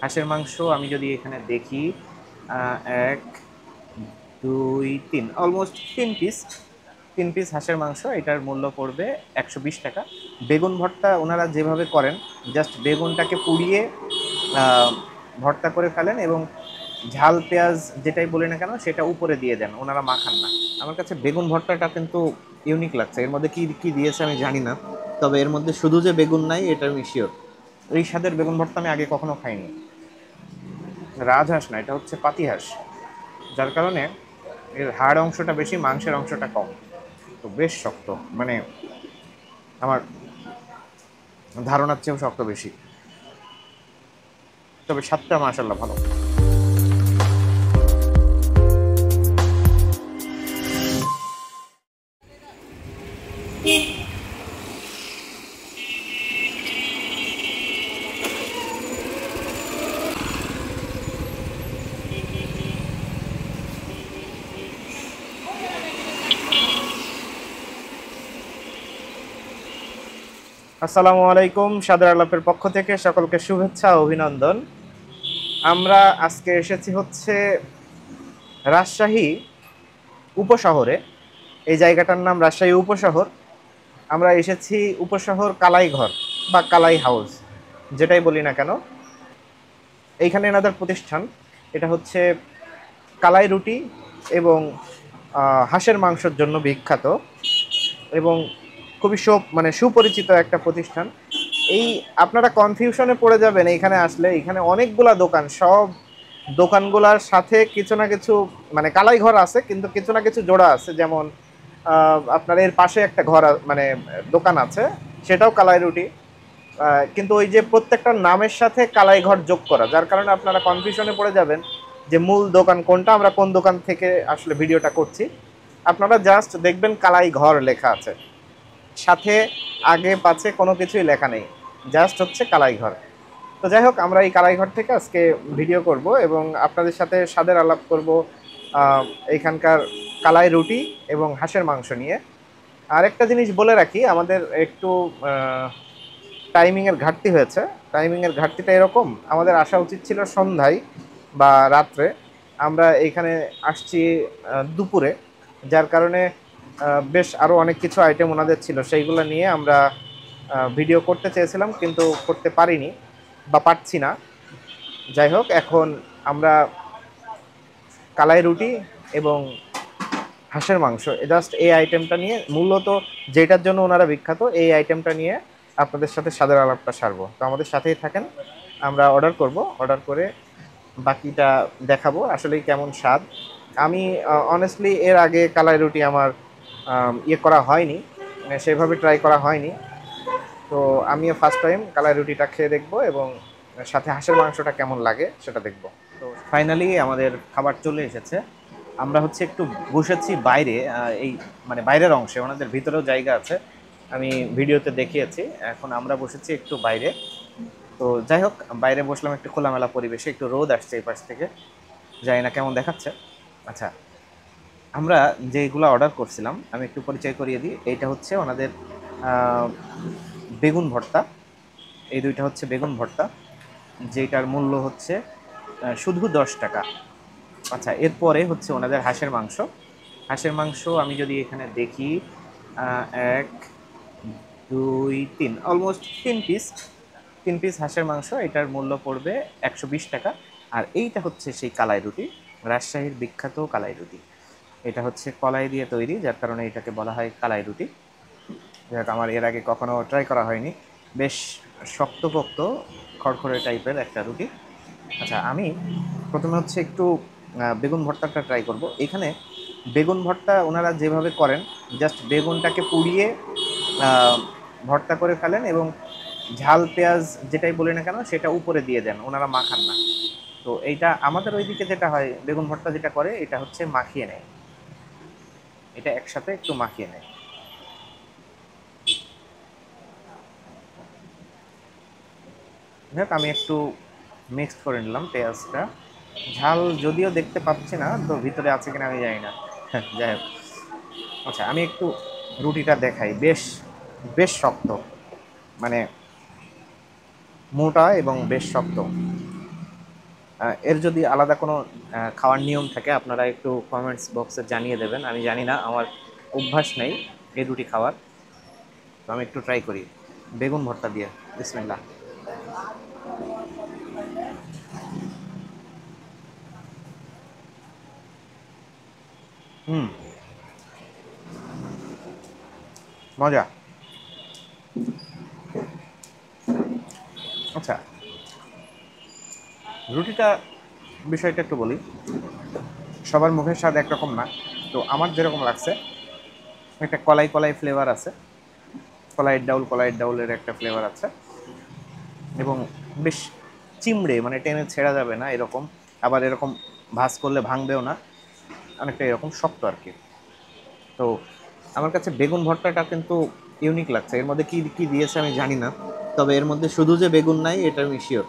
হাঁসের মাংস আমি যদি এখানে দেখি, এক, দুই, তিন, অলমোস্ট 3 পিস। 3 পিস হাঁসের মাংস, এটার মূল্য পড়বে 120 টাকা। বেগুন ভর্তা ওনারা যেভাবে করেন, জাস্ট বেগুনটাকে পুড়িয়ে আহ, ভর্তা করে ফেলেন এবং ঝাল পেঁয়াজ যেটাই বলি না কেন সেটা উপরে দিয়ে দেন, ওনারা মাখান না। আমার কাছে বেগুন ভর্তাটা কিন্তু ইউনিক লাগছে। এর মধ্যে কি কি দিয়েছে আমি জানি না, তবে এর মধ্যে শুধু যে বেগুন নাই এটা আমি শিওর। এই স্বাদের বেগুন ভর্তা আমি আগে কখনো খাইনি। রাজহাঁস না, এটা হচ্ছে পাতিহাঁস, যার কারণে এর হাড় অংশটা বেশি, মাংসের অংশটা কম। তো বেশ শক্ত, মানে আমার ধারণার চেয়েও শক্ত বেশি, তবে স্বাদটা মাশাল্লাহ ভালো। আসসালামু আলাইকুম, সাদর আলাপের পক্ষ থেকে সকলকে শুভেচ্ছা ও অভিনন্দন। আমরা আজকে এসেছি হচ্ছে রাজশাহী উপশহরে। এই জায়গাটার নাম রাজশাহী উপশহর। আমরা এসেছি উপশহর কালাইঘর বা কালাই হাউস, যেটাই বলি না কেন। এইখানে এনাদের প্রতিষ্ঠান। এটা হচ্ছে কালাই রুটি এবং হাঁসের মাংসের জন্য বিখ্যাত এবং খুবই মানে সুপরিচিত একটা প্রতিষ্ঠান। এই আপনারা কনফিউশনে পড়ে যাবেন এইখানে আসলে। এখানে অনেকগুলা দোকান, সব দোকানগুলোর সাথে কিছু না কিছু, মানে কালাই ঘর আছে কিন্তু কিছু না কিছু জোড়া আছে। যেমন আপনার এর পাশে একটা ঘর মানে দোকান আছে, সেটাও কালাই রুটি। কিন্তু ওই যে প্রত্যেকটার নামের সাথে কালাই ঘর যোগ করা, যার কারণে আপনারা কনফিউশনে পড়ে যাবেন যে মূল দোকান কোনটা, আমরা কোন দোকান থেকে আসলে ভিডিওটা করছি। আপনারা জাস্ট দেখবেন কালাই ঘর লেখা আছে, সাথে আগে পাছে কোনো কিছুই লেখা নেই, জাস্ট হচ্ছে কালাই ঘর। তো যাই হোক, আমরা এই কালাই ঘর থেকে আজকে ভিডিও করব এবং আপনাদের সাথে স্বাদের আলাপ করব এইখানকার কালাই রুটি এবং হাঁসের মাংস নিয়ে। আর একটা জিনিস বলে রাখি, আমাদের একটু টাইমিংয়ের ঘাটতি হয়েছে। টাইমিংয়ের ঘাটতিটা এরকম, আমাদের আসা উচিত ছিল সন্ধ্যায় বা রাত্রে, আমরা এইখানে আসছি দুপুরে, যার কারণে বেশ আরও অনেক কিছু আইটেম ওনাদের ছিল, সেইগুলো নিয়ে আমরা ভিডিও করতে চেয়েছিলাম কিন্তু করতে পারিনি বা পারছি না। যাই হোক, এখন আমরা কালাই রুটি এবং হাঁসের মাংস, জাস্ট এই আইটেমটা নিয়ে, মূলত যেটার জন্য ওনারা বিখ্যাত, এই আইটেমটা নিয়ে আপনাদের সাথে স্বাদের আলাপটা সারবো। তো আমাদের সাথেই থাকেন, আমরা অর্ডার করব, অর্ডার করে বাকিটা দেখাবো আসলেই কেমন স্বাদ। আমি অনেস্টলি এর আগে কালাই রুটি আমার ইয়ে করা হয়নি, মানে সেভাবে ট্রাই করা হয়নি। তো আমিও ফার্স্ট টাইম কালাই রুটিটা খেয়ে দেখবো এবং সাথে হাঁসের মাংসটা কেমন লাগে সেটা দেখবো। তো ফাইনালি আমাদের খাবার চলে এসেছে। আমরা হচ্ছে একটু বসেছি বাইরে, এই মানে বাইরের অংশে, ওনাদের ভিতরেও জায়গা আছে, আমি ভিডিওতে দেখিয়েছি। এখন আমরা বসেছি একটু বাইরে। তো যাই হোক, বাইরে বসলাম একটু খোলামেলা পরিবেশে, একটু রোদ আসছে এই পাশ থেকে, জানি না কেমন দেখাচ্ছে। আচ্ছা, আমরা যেগুলো অর্ডার করছিলাম আমি একটু পরিচয় করিয়ে দিই। এইটা হচ্ছে ওনাদের বেগুন ভর্তা, এই দুইটা হচ্ছে বেগুন ভর্তা, যেটার মূল্য হচ্ছে শুধু 10 টাকা। আচ্ছা, এরপরে হচ্ছে ওনাদের হাঁসের মাংস। হাঁসের মাংস আমি যদি এখানে দেখি, এক, দুই, তিন, অলমোস্ট 3 পিস। 3 পিস হাঁসের মাংস, এটার মূল্য পড়বে 120 টাকা। আর এইটা হচ্ছে সেই কালাই রুটি, রাজশাহীর বিখ্যাত কালাই রুটি। এটা হচ্ছে কলাই দিয়ে তৈরি, যার কারণে এটাকে বলা হয় কালাই রুটি। যাক, আমার এর আগে কখনো ট্রাই করা হয়নি। বেশ শক্তপোক্ত, খড়খড়ে টাইপের একটা রুটি। আচ্ছা, আমি প্রথমে হচ্ছে একটু বেগুন ভর্তাটা ট্রাই করব। এখানে বেগুন ভর্তা ওনারা যেভাবে করেন, জাস্ট বেগুনটাকে পুড়িয়ে ভর্তা করে ফেলেন এবং ঝাল পেঁয়াজ যেটাই বলি না কেন সেটা উপরে দিয়ে দেন, ওনারা মাখান না। তো এইটা আমাদের ওইদিকে যেটা হয়, বেগুন ভর্তা যেটা করে এটা হচ্ছে মাখিয়ে নেয়, এটা একসাথে একটু মাখিয়ে নেয়। যাক, আমি একটু মিক্সড করে নিলাম পেঁয়াজটা। ঝাল যদিও দেখতে পাচ্ছি না, তো ভিতরে আছে কিনা আমি জানি না। যাই হোক, আচ্ছা আমি একটু রুটিটা দেখাই। বেশ বেশ শক্ত, মানে মোটা এবং বেশ শক্ত। এর যদি আলাদা কোনো খাওয়ার নিয়ম থাকে আপনারা একটু কমেন্টস বক্সে জানিয়ে দেবেন। আমি জানি না, আমার অভ্যাস নেই এই রুটি খাওয়ার। তো আমি একটু ট্রাই করি বেগুন ভর্তা দিয়ে। বিসমিল্লাহ। হুম, মজা। আচ্ছা, রুটিটা বিষয়টা একটু বলি। সবার মুখের স্বাদ একরকম না। তো আমার যেরকম লাগছে, একটা কলাই কলাই ফ্লেভার আছে, কলাইয়ের ডাউলের একটা ফ্লেভার আছে, এবং বেশ চিমড়ে, মানে টেনে ছেঁড়া যাবে না এরকম। আবার এরকম ভাঁজ করলে ভাঙবেও না, অনেকটা এরকম শক্ত আর কি। তো আমার কাছে বেগুন ভর্তাটা কিন্তু ইউনিক লাগছে। এর মধ্যে কি কি দিয়েছে আমি জানি না, তবে এর মধ্যে শুধু যে বেগুন নাই এটা আমি শিওর।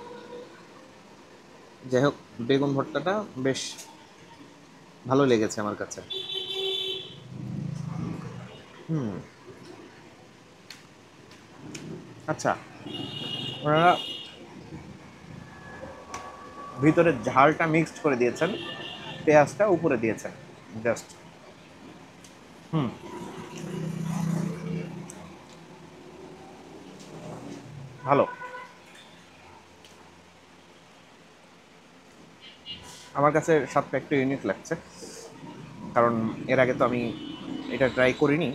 যাই হোক, বেগুন ভর্তাটা বেশ ভালো লেগেছে আমার কাছে। হুম। আচ্ছা, ওনারা ভিতরে ঝালটা মিক্সড করে দিয়েছেন, পেঁয়াজটা উপরে দিয়েছেন জাস্ট। হুম। ভালো। আমার কাছে স্বাদটা একটু ইউনিক লাগছে, কারণ এর আগে তো আমি এটা ট্রাই করিনি।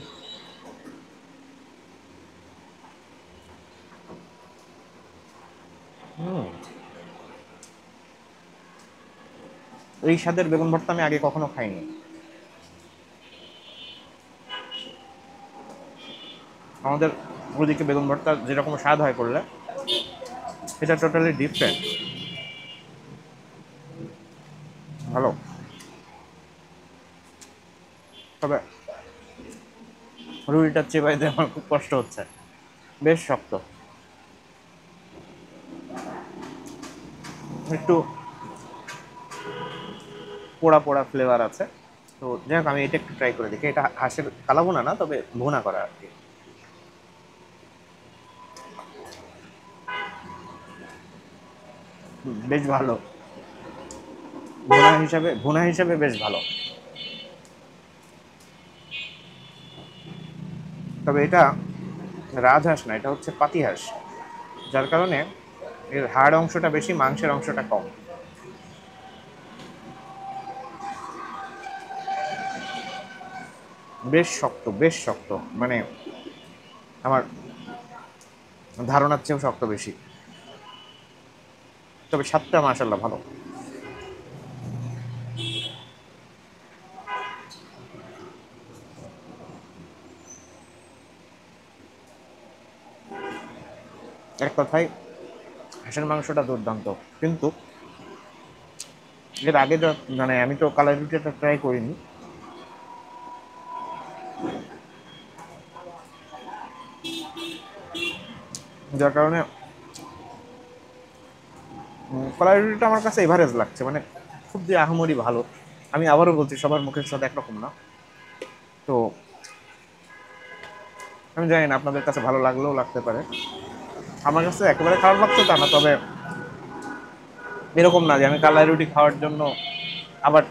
হুম। এই স্বাদের বেগুন ভর্তা আমি আগে কখনো খাইনি। আমাদের ওদিকে বেগুন ভর্তা যেরকম স্বাদ হয় করলে, এটা টোটালি ডিফারেন্ট। ভালো। তবে রুটিটা চেবাইতে আমার খুব কষ্ট হচ্ছে, বেশ শক্ত, একটু পোড়া পোড়া ফ্লেভার আছে। তো যাই হোক, আমি এটা একটু ট্রাই করে দেখি। এটা হাঁসের কালাভুনা না, তবে ভুনা করা আর কি। বেশ ভালো। ভুনা হিসাবে বেশ ভালো। তবে এটা রাজহাঁস না, এটা হচ্ছে পাতিহাঁস, যার কারণে এর হাড় অংশটা বেশি, মাংসের অংশটা কম। বেশ শক্ত, বেশ শক্ত, মানে আমার ধারণার চেয়েও শক্ত বেশি। তবে স্বাদটা মাশাল্লাহ ভালো। এক কথায় হাঁসের মাংসটা দুর্দান্ত। কিন্তু এর আগে মানে আমি তো কালাই রুটিটা ট্রাই করিনি, যার কারণে কলাই রুটিটা আমার কাছে এভারেজ লাগছে, মানে খুব যে আহামরি ভালো। আমি আবারও বলছি, সবার মুখের সাথে একরকম না। তো আমি জানি না আপনাদের কাছে ভালো লাগলেও লাগতে পারে। আমার কাছে একেবারে খারাপ লাগছে তা না, তবে এরকম না যে আমি কালাই রুটি খাওয়ার জন্য আবার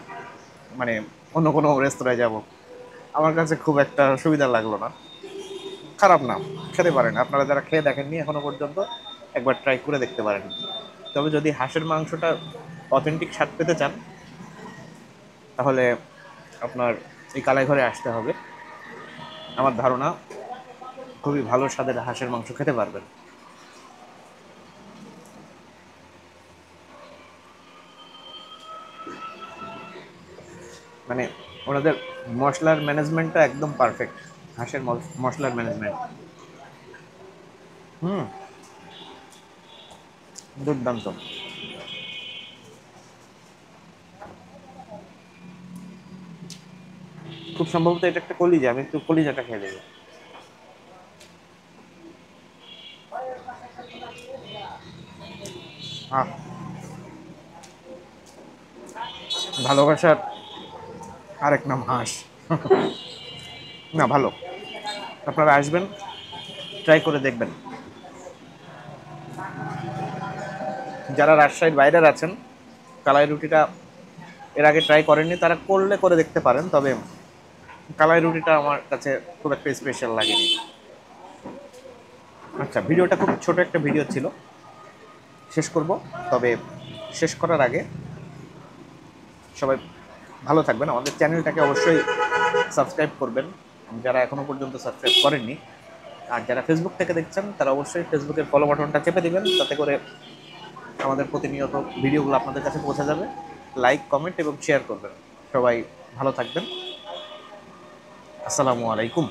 মানে অন্য কোনো রেস্তোরাঁয় যাব। আমার কাছে খুব একটা সুবিধা লাগলো না। খারাপ না, খেতে পারেন আপনারা যারা খেয়ে দেখেননি এখনো পর্যন্ত, একবার ট্রাই করে দেখতে পারেন। তবে যদি হাঁসের মাংসটা অথেন্টিক স্বাদ পেতে চান, তাহলে আপনার এই কালাই ঘরে আসতে হবে। আমার ধারণা খুবই ভালো স্বাদের হাঁসের মাংস খেতে পারবেন। মানে ওনাদের মশলার ম্যানেজমেন্টটা একদম পারফেক্ট। হাঁসের মশলার ম্যানেজমেন্ট। হুম। দুর্দান্ত। খুব সম্ভবত এটা একটা কলিজা, আমি একটু কলিজাটা খেয়ে দেবো। আহ, ভালোবাসার আরেক নাম হাঁস। না, ভালো। আপনারা আসবেন, ট্রাই করে দেখবেন। যারা রাজশাহীর বাইরের আছেন কালাই রুটিটা এর আগে ট্রাই করেননি তারা করলে করে দেখতে পারেন, তবে কালাই রুটিটা আমার কাছে খুব একটা স্পেশাল লাগেনি। আচ্ছা, ভিডিওটা খুব ছোট একটা ভিডিও ছিল, শেষ করব। তবে শেষ করার আগে সবাই ভালো থাকবেন, আমাদের চ্যানেলটাকে অবশ্যই সাবস্ক্রাইব করবেন যারা এখনো পর্যন্ত সাবস্ক্রাইব করেননি। আর যারা ফেসবুক থেকে দেখছেন তারা অবশ্যই ফেসবুকের ফলো বাটনটা চেপে দিবেন, তাতে করে আমাদের প্রতিনিয়ত ভিডিওগুলো আপনাদের কাছে পৌঁছে যাবে। লাইক, কমেন্ট এবং শেয়ার করবেন। সবাই ভালো থাকবেন। আসসালামু আলাইকুম।